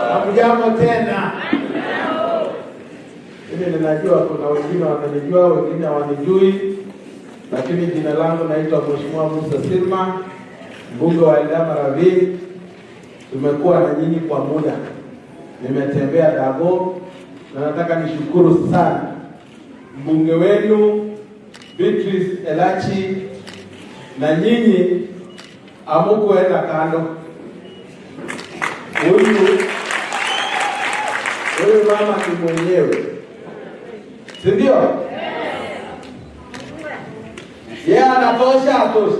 Hamjambo tena. Mimi ninajua kuna wengine wananijua, wengine hawanijui, lakini jina langu naitwa Mheshimiwa Musa Silma, mbunge wa Eldama-Ravine. Tumekuwa na nyinyi kwa muda. Nimetembea Dago na nataka nishukuru sana mbunge wenu Beatrice Elachi, na nyinyi amukuenda kando. Huyu mama ni mwenyewe, si ndio? Yeye anatosha, atoshi.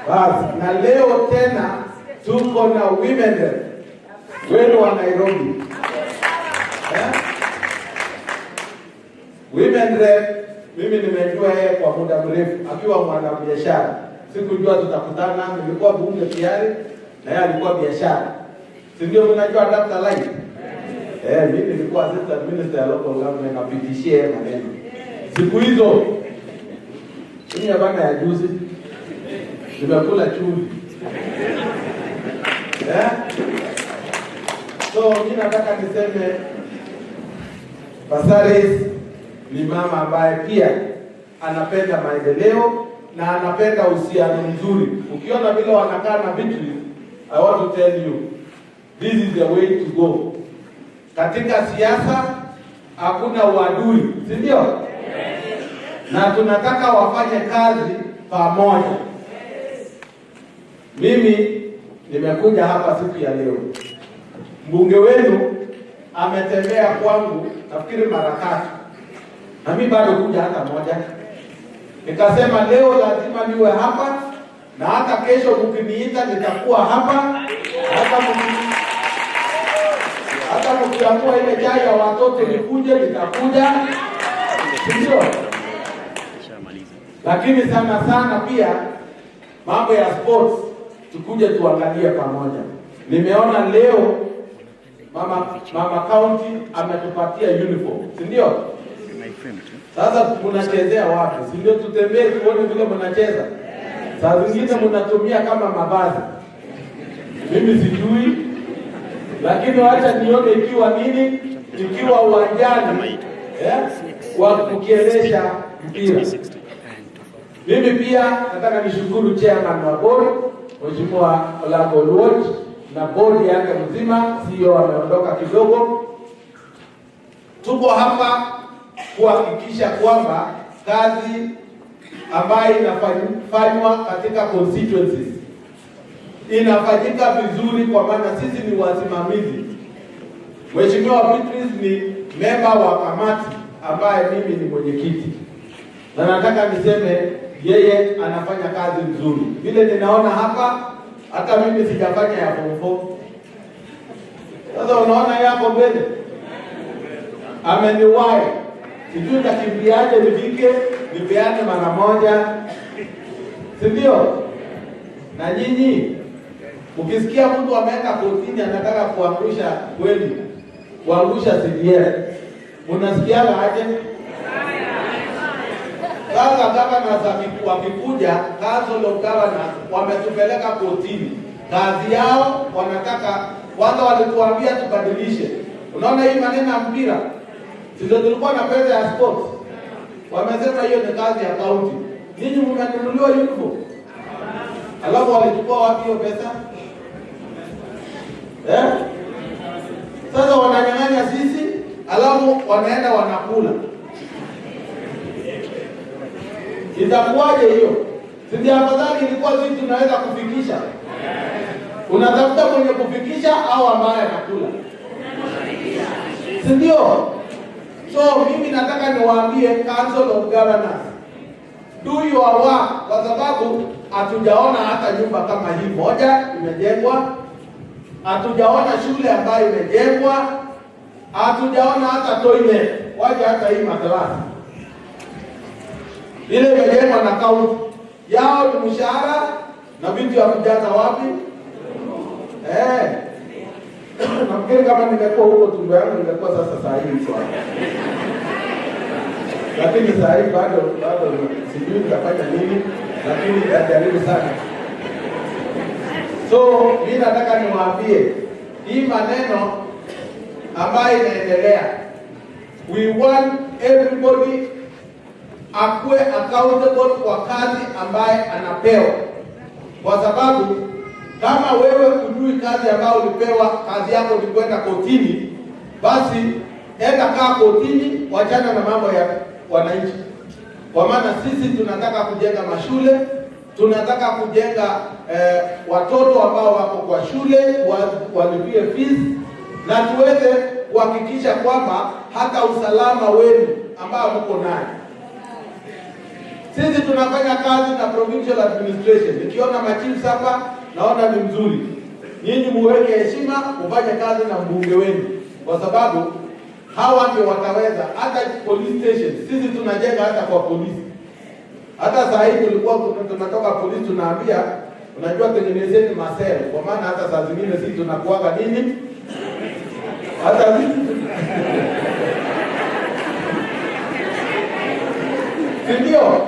Basi, na leo tena tuko na women rep wenu wa Nairobi. Women rep, mimi nimejua yeye kwa muda mrefu akiwa mwanabiashara. Sikujua tutakutana, nilikuwa bunge tayari na yeye alikuwa biashara. Si ndio mnajua Dr. Light? Mimi nilikuwa assistant minister ya local government, napitishie maneno. Siku hizo mimi hapana ya juzi nimekula chumvi. So mimi nataka niseme Basaris ni mama ambaye pia anapenda maendeleo na anapenda uhusiano mzuri. Ukiona vile wanakaa na Beatrice, I want to tell you this is the way to go. Katika siasa hakuna uadui, si ndio? Na tunataka wafanye kazi pamoja. Mimi nimekuja hapa siku ya leo. Mbunge wenu ametembea kwangu nafikiri mara 3. Na mimi bado kuja hata moja. Nikasema leo lazima niwe hapa, na hata kesho mkiniita nitakuwa hapa. Hata mkiamua ile chai ya watoto nikuje, nitakuja. Ndio. Lakini sana sana pia mambo ya sports tukuje tuangalie pamoja. Nimeona leo mama county ametupatia uniform, si ndio? Sasa mnachezea wapi? Si ndio tutembee tuone vile mnacheza? Saa zingine mnatumia kama mavazi. Mimi sijui, lakini wacha nione ikiwa nini, ikiwa uwanjani wa kukielesha mpira. Mimi pia nataka nishukuru chairman wa board Mheshimiwa Olambo Oluoch na board yake mzima. CEO ameondoka kidogo. Tuko hapa kuhakikisha kwamba kazi ambayo inafanywa katika constituencies inafanyika vizuri, kwa maana sisi ni wasimamizi. Mheshimiwa Beatrice ni member wa kamati ambaye mimi ni mwenyekiti. Na nataka niseme yeye anafanya kazi nzuri. Vile ninaona hapa, hata mimi sijafanya ya form 4. Sasa unaona yako mbele. Ameniwahi. Sijui nitakimbiaje nifike, nipeane mara moja. Si ndio? Na nyinyi ukisikia mtu ameweka kotini anataka kuangusha kweli, kuangusha CDF, unasikiaga aje? Sasa gavana wakikuja, council of governors wametupeleka kotini. Kazi yao wanataka, kwanza walituambia tubadilishe. Unaona hii maneno ya mpira, sisi tulikuwa na pesa ya sports. Wamesema hiyo ni kazi ya county. Ninyi mmenunuliwa uniform. Alafu walichukua wapi hiyo pesa? Sasa wananyang'anya sisi, alafu wanaenda wanakula. Itakuwaje hiyo? Sisi afadhali ilikuwa sisi tunaweza kufikisha. Unatafuta mwenye kufikisha au ambaye anakula? Si ndio? So mimi nataka niwaambie Council of Governors, do your work, kwa sababu hatujaona hata nyumba kama hii moja imejengwa. Hatujaona shule ambayo imejengwa. Hatujaona hata toilet. Waje hata hii madarasa. Ile imejengwa na kaunti. Yao ni mshahara na vitu ya kujaza wapi? Nafikiri kama ningekuwa huko tumbo yangu ningekuwa sasa saa hii swali. Lakini saa hii bado sijui nitafanya nini, lakini nitajaribu sana. So mimi nataka niwaambie hii maneno ambayo inaendelea, we want everybody akuwe accountable kwa kazi ambaye anapewa, kwa sababu kama wewe hujui kazi ambayo ulipewa, kazi yako ni kwenda kotini, basi enda kaa kotini, wachana na mambo ya wananchi. Kwa maana sisi tunataka kujenga mashule, tunataka kujenga watoto ambao wako kwa shule walipie fees, na tuweze kuhakikisha kwamba hata usalama wenu ambao mko nayo. Sisi tunafanya kazi na provincial administration. Nikiona machiefs hapa naona ni mzuri. Nyinyi muweke heshima, kufanya kazi na mbunge wenu, kwa sababu hawa ndio wataweza. Hata police station sisi tunajenga hata kwa polisi. Hata saa hii tulikuwa tunatoka polisi tunaambia, unajua tengenezeni masel, kwa maana hata saa zingine sisi tunakuaga nini hata ndio